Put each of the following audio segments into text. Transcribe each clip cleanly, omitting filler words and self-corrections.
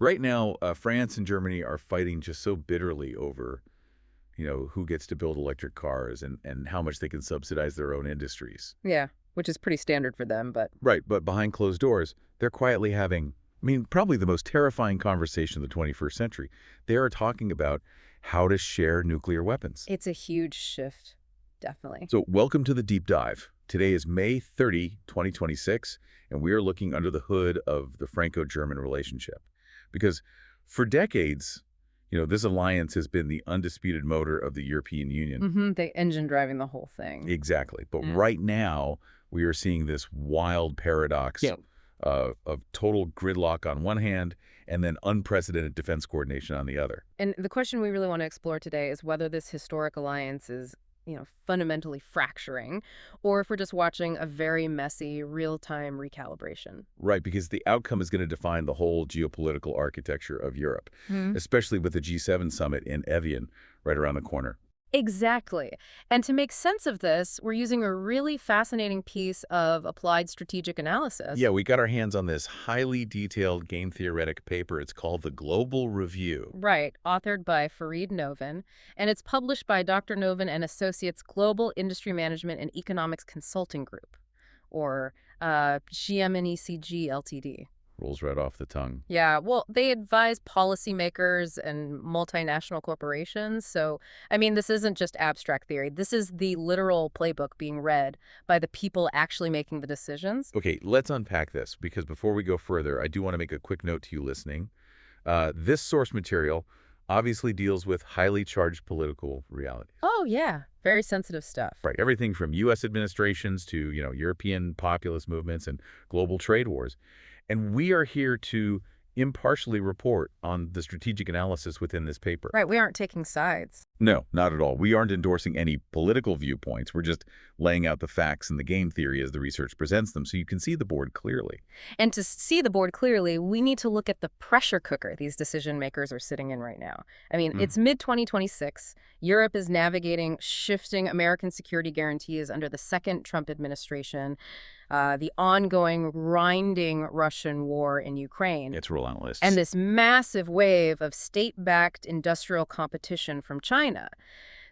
Right now, France and Germany are fighting just so bitterly over, who gets to build electric cars and how much they can subsidize their own industries. Yeah, which is pretty standard for them, but Right, but behind closed doors, they're quietly having, probably the most terrifying conversation of the 21st century. They are talking about how to share nuclear weapons. it's a huge shift, definitely. So welcome to the deep dive. Today is May 30, 2026, and we are looking under the hood of the Franco-German relationship. Because for decades, this alliance has been the undisputed motor of the European Union. The engine driving the whole thing. Exactly. But right now, we are seeing this wild paradox of total gridlock on one hand and then unprecedented defense coordination on the other. And the question we really want to explore today is whether this historic alliance is, fundamentally fracturing, or if we're just watching a very messy, real-time recalibration. Right, because the outcome is going to define the whole geopolitical architecture of Europe, especially with the G7 summit in Evian right around the corner. Exactly. And to make sense of this, we're using a really fascinating piece of applied strategic analysis. Yeah, we got our hands on this highly detailed game-theoretic paper. It's called the Global Review. Right, authored by Farid Novin, and it's published by Dr. Novin and Associates Global Industry Management and Economics Consulting Group, or GMNECG Ltd. Rolls right off the tongue. Yeah, well, they advise policymakers and multinational corporations. So, this isn't just abstract theory. This is the literal playbook being read by the people actually making the decisions. Okay, let's unpack this, because before we go further, I do want to make a quick note to you listening. This source material obviously deals with highly charged political realities. Oh, yeah. Very sensitive stuff. Right, everything from U.S. administrations to, European populist movements and global trade wars. And we are here to impartially report on the strategic analysis within this paper. Right, we aren't taking sides. No, not at all. We aren't endorsing any political viewpoints. We're just laying out the facts and the game theory as the research presents them so you can see the board clearly. And to see the board clearly, we need to look at the pressure cooker these decision makers are sitting in right now. It's mid-2026. Europe is navigating shifting American security guarantees under the second Trump administration, the ongoing grinding Russian war in Ukraine. It's relentless. And this massive wave of state-backed industrial competition from China.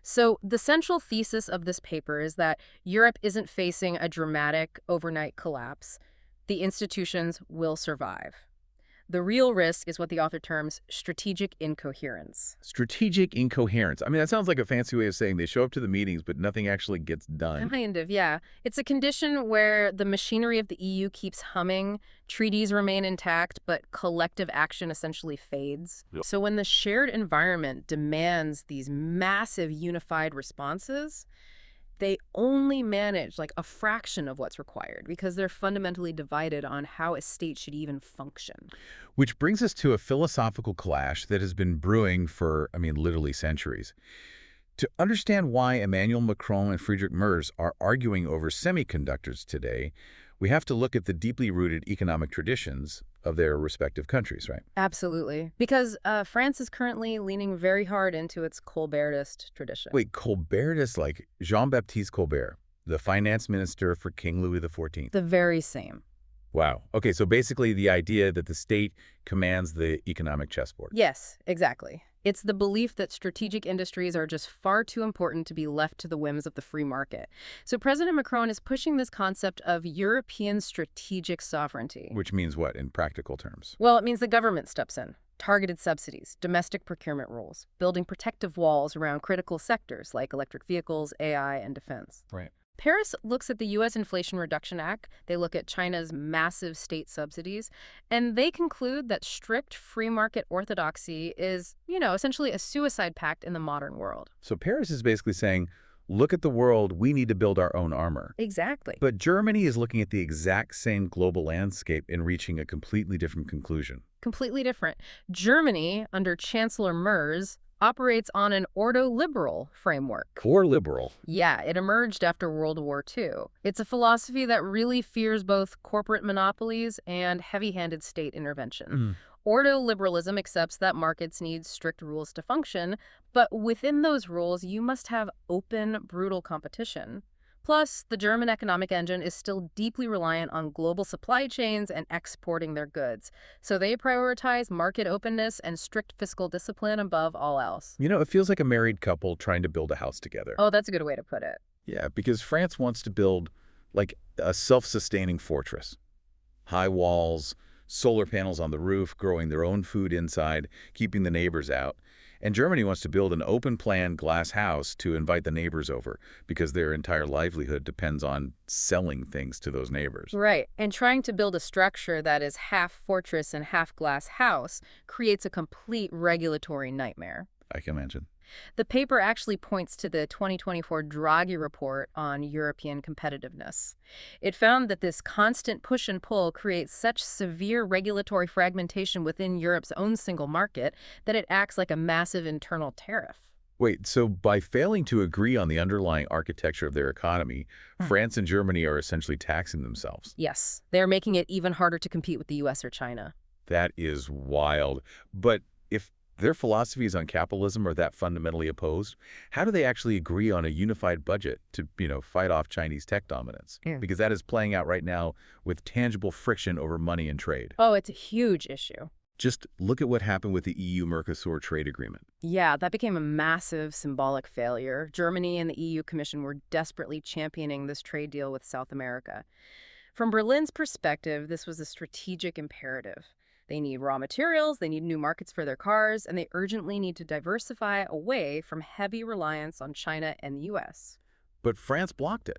So the central thesis of this paper is that Europe isn't facing a dramatic overnight collapse. The institutions will survive. The real risk is what the author terms strategic incoherence. Strategic incoherence. That sounds like a fancy way of saying they show up to the meetings, but nothing actually gets done. Kind of, yeah. It's a condition where the machinery of the EU keeps humming, treaties remain intact, but collective action essentially fades. Yep. So when the shared environment demands these massive unified responses, they only manage like a fraction of what's required because they're fundamentally divided on how a state should even function. Which brings us to a philosophical clash that has been brewing for, literally centuries. To understand why Emmanuel Macron and Friedrich Merz are arguing over semiconductors today, we have to look at the deeply rooted economic traditions of their respective countries, right? Absolutely. Because France is currently leaning very hard into its Colbertist tradition. Wait, Colbertist, like Jean-Baptiste Colbert, the finance minister for King Louis XIV? The very same. Wow. Okay, so basically the idea that the state commands the economic chessboard. Yes, exactly. It's the belief that strategic industries are just far too important to be left to the whims of the free market. So President Macron is pushing this concept of European strategic sovereignty. Which means what in practical terms? Well, it means the government steps in. Targeted subsidies, domestic procurement rules, building protective walls around critical sectors like electric vehicles, AI, and defense. Right. Paris looks at the U.S. Inflation Reduction Act. They look at China's massive state subsidies, and they conclude that strict free market orthodoxy is, essentially a suicide pact in the modern world. So Paris is basically saying, look at the world, we need to build our own armor. Exactly. But Germany is looking at the exact same global landscape and reaching a completely different conclusion. Completely different. Germany, under Chancellor Merz, operates on an ordo-liberal framework. Core liberal. Yeah, it emerged after World War II. It's a philosophy that really fears both corporate monopolies and heavy-handed state intervention. Ordo-liberalism accepts that markets need strict rules to function, but within those rules, you must have open, brutal competition. Plus, the German economic engine is still deeply reliant on global supply chains and exporting their goods. So they prioritize market openness and strict fiscal discipline above all else. It feels like a married couple trying to build a house together. Oh, that's a good way to put it. Yeah, because France wants to build like a self-sustaining fortress. High walls, solar panels on the roof, growing their own food inside, keeping the neighbors out. And Germany wants to build an open-plan glass house to invite the neighbors over because their entire livelihood depends on selling things to those neighbors. Right, and trying to build a structure that is half fortress and half glass house creates a complete regulatory nightmare. I can imagine. The paper actually points to the 2024 Draghi report on European competitiveness. It found that this constant push and pull creates such severe regulatory fragmentation within Europe's own single market that it acts like a massive internal tariff. Wait, so by failing to agree on the underlying architecture of their economy, France and Germany are essentially taxing themselves? Yes, they're making it even harder to compete with the US or China. That is wild. But if their philosophies on capitalism are that fundamentally opposed, how do they actually agree on a unified budget to, fight off Chinese tech dominance? Because that is playing out right now with tangible friction over money and trade. Oh, it's a huge issue. Just look at what happened with the EU-Mercosur trade agreement. Yeah, that became a massive symbolic failure. Germany and the EU Commission were desperately championing this trade deal with South America. From Berlin's perspective, this was a strategic imperative. They need raw materials, they need new markets for their cars, and they urgently need to diversify away from heavy reliance on China and the US. But France blocked it.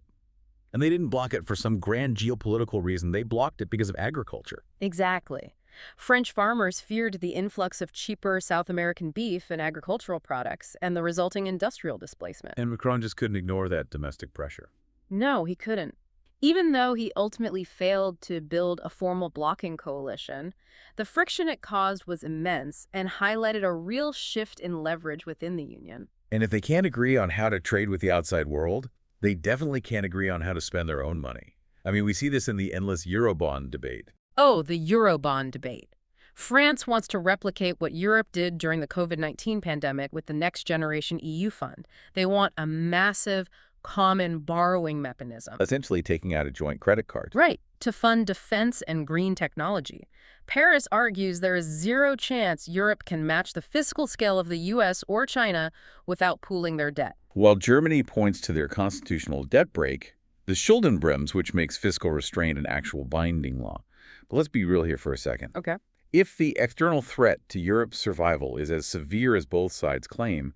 And they didn't block it for some grand geopolitical reason. They blocked it because of agriculture. Exactly. French farmers feared the influx of cheaper South American beef and agricultural products and the resulting industrial displacement. And Macron just couldn't ignore that domestic pressure. No, he couldn't. Even though he ultimately failed to build a formal blocking coalition, the friction it caused was immense and highlighted a real shift in leverage within the union. And if they can't agree on how to trade with the outside world, they definitely can't agree on how to spend their own money. I mean, we see this in the endless Eurobond debate. Oh, the Eurobond debate. France wants to replicate what Europe did during the COVID-19 pandemic with the Next Generation EU fund. They want a massive common borrowing mechanism. Essentially taking out a joint credit card. Right, to fund defense and green technology. Paris argues there is zero chance Europe can match the fiscal scale of the US or China without pooling their debt. While Germany points to their constitutional debt break, the Schuldenbremse, which makes fiscal restraint an actual binding law. But let's be real here for a second. Okay. If the external threat to Europe's survival is as severe as both sides claim,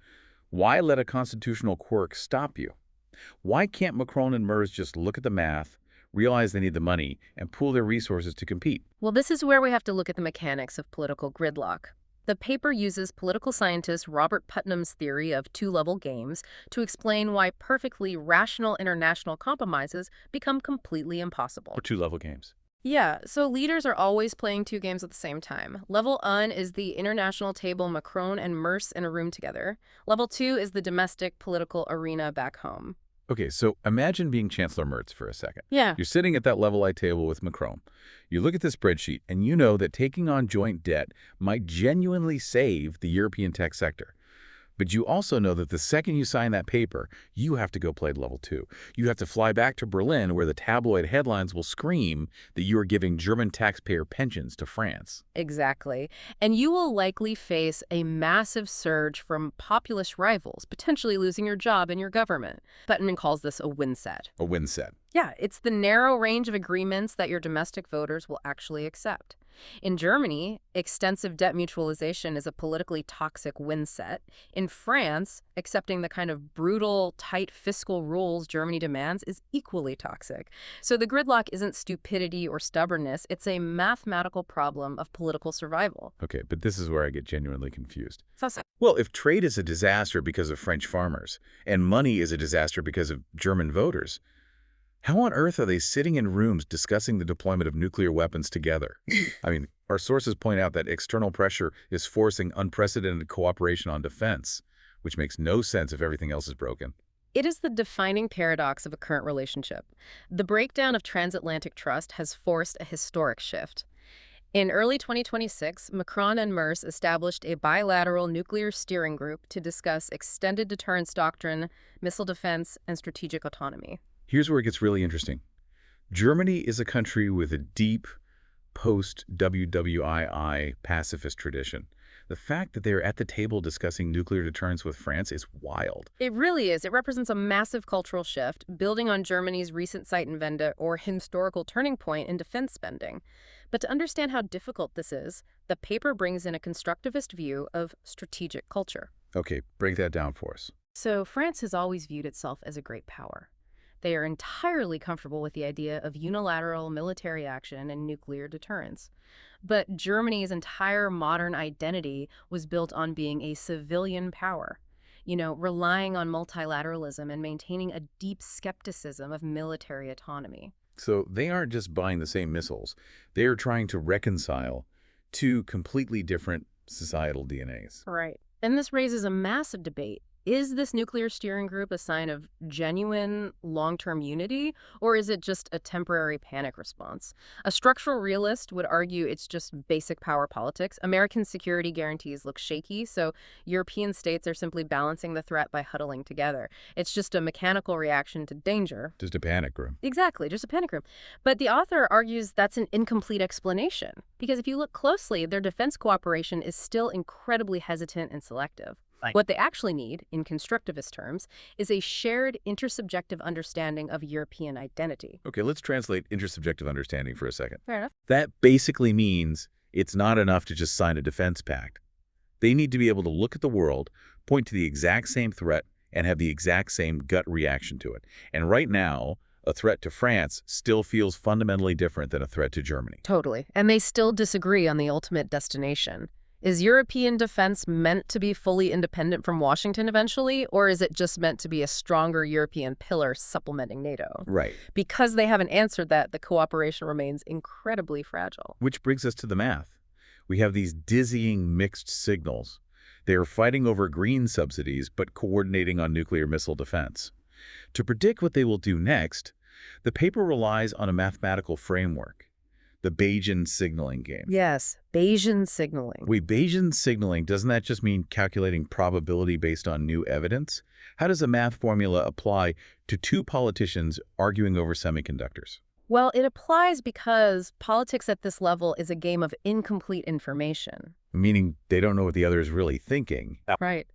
why let a constitutional quirk stop you? Why can't Macron and Merz just look at the math, realize they need the money, and pool their resources to compete? Well, this is where we have to look at the mechanics of political gridlock. The paper uses political scientist Robert Putnam's theory of two-level games to explain why perfectly rational international compromises become completely impossible. Or two-level games. Yeah, so leaders are always playing two games at the same time. Level 1 is the international table Macron and Merz in a room together. Level 2 is the domestic political arena back home. Okay, so imagine being Chancellor Merz for a second. Yeah. You're sitting at that level I table with Macron. You look at the spreadsheet, and you know that taking on joint debt might genuinely save the European tech sector. But you also know that the second you sign that paper, you have to go play level 2. You have to fly back to Berlin where the tabloid headlines will scream that you are giving German taxpayer pensions to France. Exactly. And you will likely face a massive surge from populist rivals, potentially losing your job and your government. Putnam calls this a win set. A win set. Yeah, it's the narrow range of agreements that your domestic voters will actually accept. In Germany, extensive debt mutualization is a politically toxic win set. In France, accepting the kind of brutal, tight fiscal rules Germany demands is equally toxic. So the gridlock isn't stupidity or stubbornness, it's a mathematical problem of political survival. Okay, but this is where I get genuinely confused. So, Well, if trade is a disaster because of French farmers, and money is a disaster because of German voters, how on earth are they sitting in rooms discussing the deployment of nuclear weapons together? I mean, our sources point out that external pressure is forcing unprecedented cooperation on defense, which makes no sense if everything else is broken. it is the defining paradox of a current relationship. The breakdown of transatlantic trust has forced a historic shift. In early 2026, Macron and Merz established a bilateral nuclear steering group to discuss extended deterrence doctrine, missile defense, and strategic autonomy. Here's where it gets really interesting. Germany is a country with a deep post-WWII pacifist tradition. The fact that they're at the table discussing nuclear deterrence with France is wild. It really is. It represents a massive cultural shift, building on Germany's recent Zeitenwende or historical turning point in defense spending. But to understand how difficult this is, the paper brings in a constructivist view of strategic culture. Okay, break that down for us. So France has always viewed itself as a great power. They are entirely comfortable with the idea of unilateral military action and nuclear deterrence. But Germany's entire modern identity was built on being a civilian power, relying on multilateralism and maintaining a deep skepticism of military autonomy. So they aren't just buying the same missiles. They are trying to reconcile two completely different societal DNAs. Right. And this raises a massive debate. Is this nuclear steering group a sign of genuine long-term unity, or is it just a temporary panic response? A structural realist would argue it's just basic power politics. American security guarantees look shaky, so European states are simply balancing the threat by huddling together. It's just a mechanical reaction to danger. Just a panic room. Exactly, just a panic room. But the author argues that's an incomplete explanation, because if you look closely, their defense cooperation is still incredibly hesitant and selective. What they actually need, in constructivist terms, is a shared intersubjective understanding of European identity. Okay, let's translate intersubjective understanding for a second. Fair enough. That basically means it's not enough to just sign a defense pact. They need to be able to look at the world, point to the exact same threat, and have the exact same gut reaction to it. And right now, a threat to France still feels fundamentally different than a threat to Germany. Totally. And they still disagree on the ultimate destination. Is European defense meant to be fully independent from Washington eventually, or is it just meant to be a stronger European pillar supplementing NATO? Right. Because they haven't answered that, the cooperation remains incredibly fragile. Which brings us to the math. We have these dizzying mixed signals. They are fighting over green subsidies, but coordinating on nuclear missile defense. To predict what they will do next, the paper relies on a mathematical framework. The Bayesian signaling game. Yes, Bayesian signaling. Wait, Bayesian signaling, doesn't that just mean calculating probability based on new evidence? How does a math formula apply to two politicians arguing over semiconductors? Well, it applies because politics at this level is a game of incomplete information. Meaning they don't know what the other is really thinking. Right.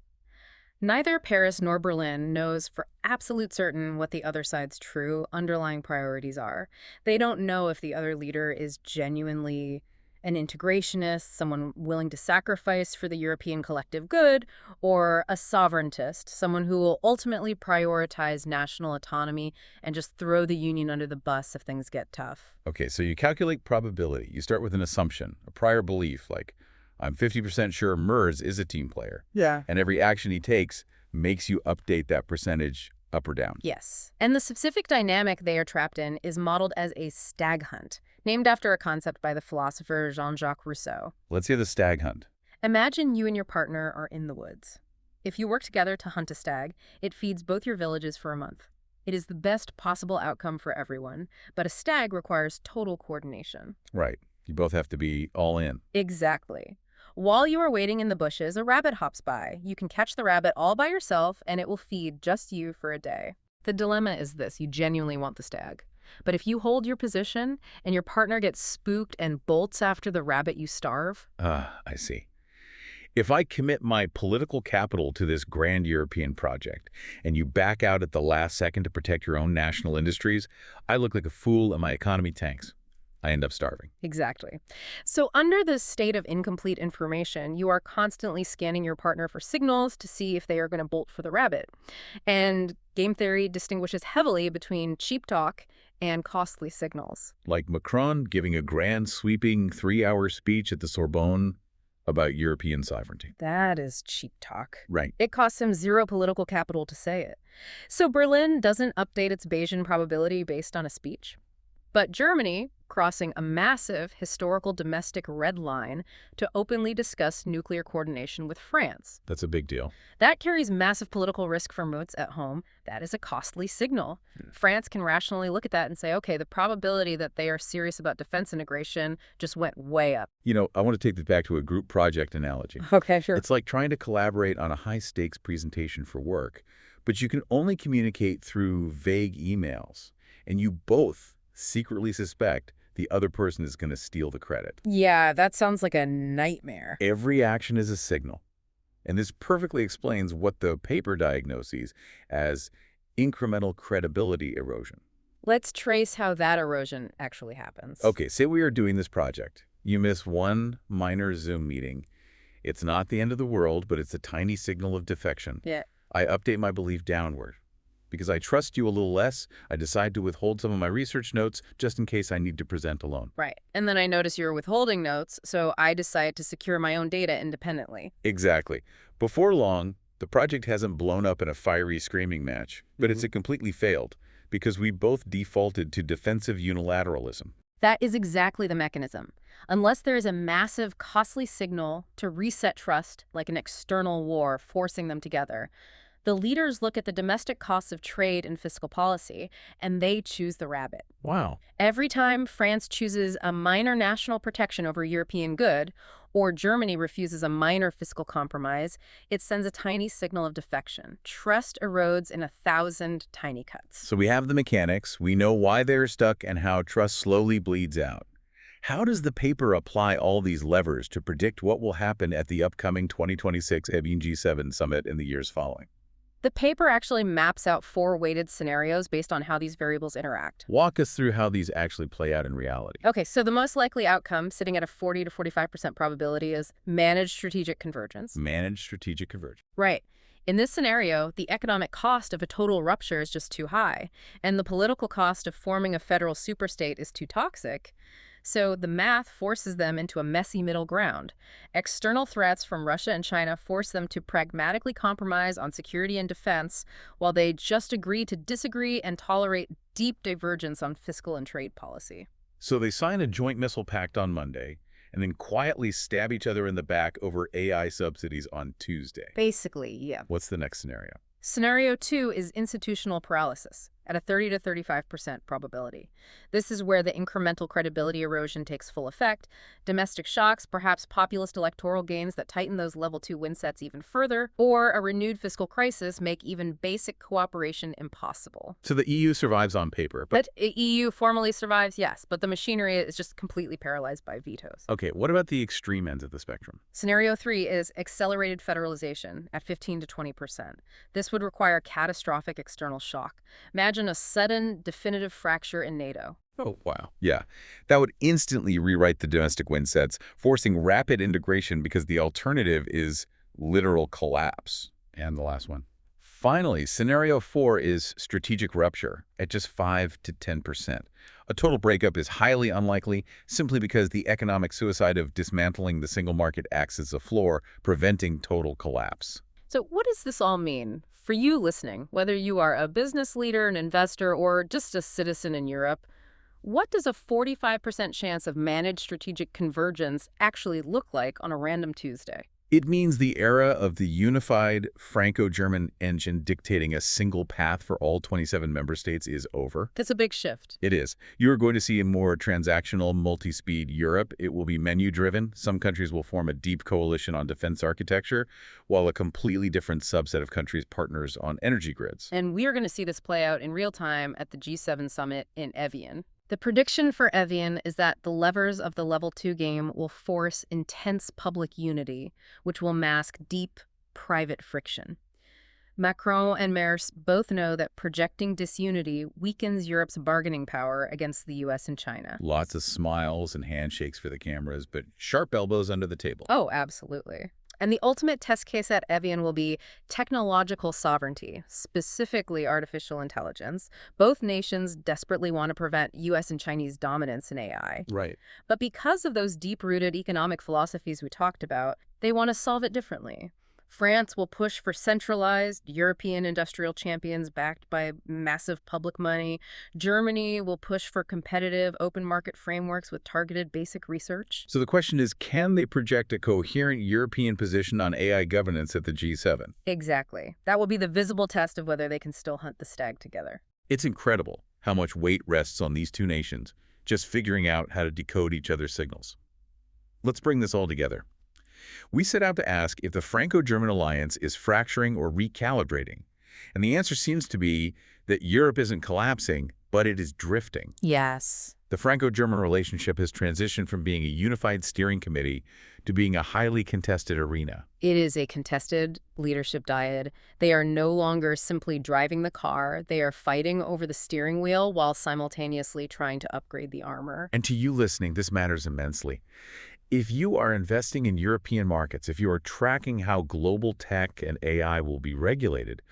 Neither Paris nor Berlin knows for absolute certain what the other side's true underlying priorities are. They don't know if the other leader is genuinely an integrationist, someone willing to sacrifice for the European collective good, or a sovereigntist, someone who will ultimately prioritize national autonomy and just throw the Union under the bus if things get tough. Okay, so you calculate probability. You start with an assumption, a prior belief, like I'm 50% sure Merz is a team player. Yeah. And every action he takes makes you update that percentage up or down. Yes. And the specific dynamic they are trapped in is modeled as a stag hunt, named after a concept by the philosopher Jean-Jacques Rousseau. Let's hear the stag hunt. Imagine you and your partner are in the woods. If you work together to hunt a stag, it feeds both your villages for a month. It is the best possible outcome for everyone, but a stag requires total coordination. Right. You both have to be all in. Exactly. While you are waiting in the bushes, a rabbit hops by. You can catch the rabbit all by yourself, and it will feed just you for a day. The dilemma is this. You genuinely want the stag. But if you hold your position and your partner gets spooked and bolts after the rabbit, you starve. I see. If I commit my political capital to this grand European project and you back out at the last second to protect your own national industries, I look like a fool and my economy tanks. I end up starving. Exactly. So under this state of incomplete information, you are constantly scanning your partner for signals to see if they are going to bolt for the rabbit. And game theory distinguishes heavily between cheap talk and costly signals. Like Macron giving a grand sweeping 3-hour speech at the Sorbonne about European sovereignty. That is cheap talk. Right. It costs him zero political capital to say it. So Berlin doesn't update its Bayesian probability based on a speech. But Germany, crossing a massive historical domestic red line to openly discuss nuclear coordination with France. That's a big deal. That carries massive political risk for moots at home. That is a costly signal. France can rationally look at that and say, okay, the probability that they are serious about defense integration just went way up. You know, I want to take this back to a group project analogy. Okay, sure. It's like trying to collaborate on a high-stakes presentation for work, but you can only communicate through vague emails, and you both secretly suspect the other person is going to steal the credit. Yeah, that sounds like a nightmare. Every action is a signal, and this perfectly explains what the paper diagnoses as incremental credibility erosion. Let's trace how that erosion actually happens. Okay, say we are doing this project. You miss one minor Zoom meeting. It's not the end of the world, but it's a tiny signal of defection. Yeah. I update my belief downward. Because I trust you a little less, I decide to withhold some of my research notes just in case I need to present alone. Right. And then I notice you're withholding notes, so I decide to secure my own data independently. Exactly. Before long, the project hasn't blown up in a fiery screaming match, but it's completely failed because we both defaulted to defensive unilateralism. That is exactly the mechanism. Unless there is a massive, costly signal to reset trust, like an external war forcing them together, the leaders look at the domestic costs of trade and fiscal policy, and they choose the rabbit. Wow. Every time France chooses a minor national protection over European good, or Germany refuses a minor fiscal compromise, it sends a tiny signal of defection. Trust erodes in 1,000 tiny cuts. So we have the mechanics, we know why they're stuck, and how trust slowly bleeds out. How does the paper apply all these levers to predict what will happen at the upcoming 2026 ENGINE G7 summit in the years following? The paper actually maps out 4 weighted scenarios based on how these variables interact. Walk us through how these actually play out in reality. Okay, so the most likely outcome, sitting at a 40 to 45% probability, is managed strategic convergence. Manage strategic convergence. Right. In this scenario, the economic cost of a total rupture is just too high, and the political cost of forming a federal superstate is too toxic. So the math forces them into a messy middle ground. External threats from Russia and China force them to pragmatically compromise on security and defense, while they just agree to disagree and tolerate deep divergence on fiscal and trade policy. So they sign a joint missile pact on Monday, and then quietly stab each other in the back over AI subsidies on Tuesday. Basically, yeah. What's the next scenario? Scenario 2 is institutional paralysis at a 30 to 35% probability. This is where the incremental credibility erosion takes full effect. Domestic shocks, perhaps populist electoral gains that tighten those level 2 win sets even further, or a renewed fiscal crisis make even basic cooperation impossible. So the EU survives on paper, but... But EU formally survives, yes, but the machinery is just completely paralyzed by vetoes. Okay, what about the extreme ends of the spectrum? Scenario 3 is accelerated federalization at 15 to 20%. This would require catastrophic external shock. Imagine a sudden, definitive fracture in NATO. Oh, wow. Yeah, that would instantly rewrite the domestic win sets, forcing rapid integration because the alternative is literal collapse. And the last one. Finally, scenario 4 is strategic rupture at just 5 to 10%. A total breakup is highly unlikely simply because the economic suicide of dismantling the single market acts as a floor, preventing total collapse. So what does this all mean? For you listening, whether you are a business leader, an investor, or just a citizen in Europe, what does a 45% chance of managed strategic convergence actually look like on a random Tuesday? It means the era of the unified Franco-German engine dictating a single path for all 27 member states is over. That's a big shift. It is. You are going to see a more transactional, multi-speed Europe. It will be menu-driven. Some countries will form a deep coalition on defense architecture, while a completely different subset of countries partners on energy grids. And we are going to see this play out in real time at the G7 summit in Evian. The prediction for Evian is that the levers of the level 2 game will force intense public unity, which will mask deep, private friction. Macron and Merz both know that projecting disunity weakens Europe's bargaining power against the US and China. Lots of smiles and handshakes for the cameras, but sharp elbows under the table. Oh, absolutely. And the ultimate test case at Evian will be technological sovereignty, specifically artificial intelligence. Both nations desperately want to prevent US and Chinese dominance in AI. Right. But because of those deep-rooted economic philosophies we talked about, they want to solve it differently. France will push for centralized European industrial champions backed by massive public money. Germany will push for competitive open market frameworks with targeted basic research. So the question is, can they project a coherent European position on AI governance at the G7? Exactly. That will be the visible test of whether they can still hunt the stag together. It's incredible how much weight rests on these two nations, just figuring out how to decode each other's signals. Let's bring this all together. We set out to ask if the Franco-German alliance is fracturing or recalibrating. And the answer seems to be that Europe isn't collapsing, but it is drifting. Yes. The Franco-German relationship has transitioned from being a unified steering committee to being a highly contested arena. It is a contested leadership dyad. They are no longer simply driving the car. They are fighting over the steering wheel while simultaneously trying to upgrade the armor. And to you listening, this matters immensely. If you are investing in European markets, if you are tracking how global tech and AI will be regulated,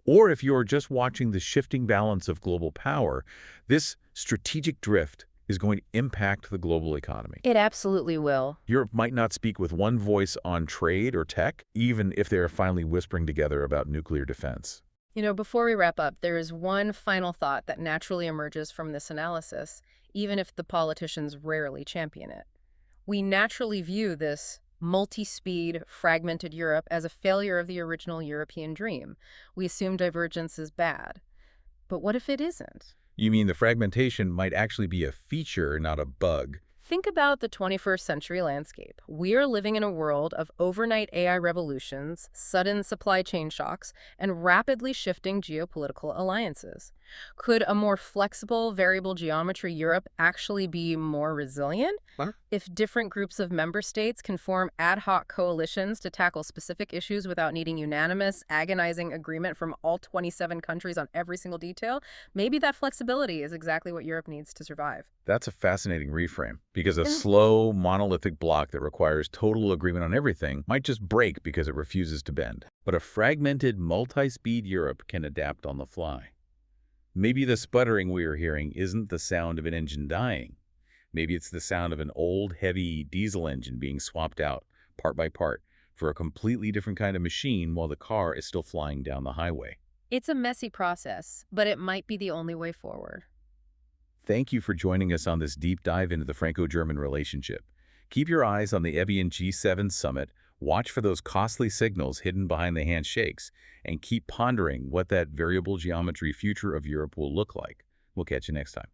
or if you are just watching the shifting balance of global power, this strategic drift is going to impact the global economy. It absolutely will. Europe might not speak with one voice on trade or tech, even if they are finally whispering together about nuclear defense. Before we wrap up, there is one final thought that naturally emerges from this analysis, even if the politicians rarely champion it. We naturally view this multi-speed, fragmented Europe as a failure of the original European dream. We assume divergence is bad. But what if it isn't? You mean the fragmentation might actually be a feature, not a bug? Think about the 21st century landscape. We are living in a world of overnight AI revolutions, sudden supply chain shocks, and rapidly shifting geopolitical alliances. Could a more flexible, variable geometry Europe actually be more resilient? Huh? If different groups of member states can form ad hoc coalitions to tackle specific issues without needing unanimous, agonizing agreement from all 27 countries on every single detail, maybe that flexibility is exactly what Europe needs to survive. That's a fascinating reframe, because a slow, monolithic block that requires total agreement on everything might just break because it refuses to bend. But a fragmented, multi-speed Europe can adapt on the fly. Maybe the sputtering we are hearing isn't the sound of an engine dying. Maybe it's the sound of an old, heavy diesel engine being swapped out, part by part, for a completely different kind of machine while the car is still flying down the highway. It's a messy process, but it might be the only way forward. Thank you for joining us on this deep dive into the Franco-German relationship. Keep your eyes on the Evian G7 summit, watch for those costly signals hidden behind the handshakes, and keep pondering what that variable geometry future of Europe will look like. We'll catch you next time.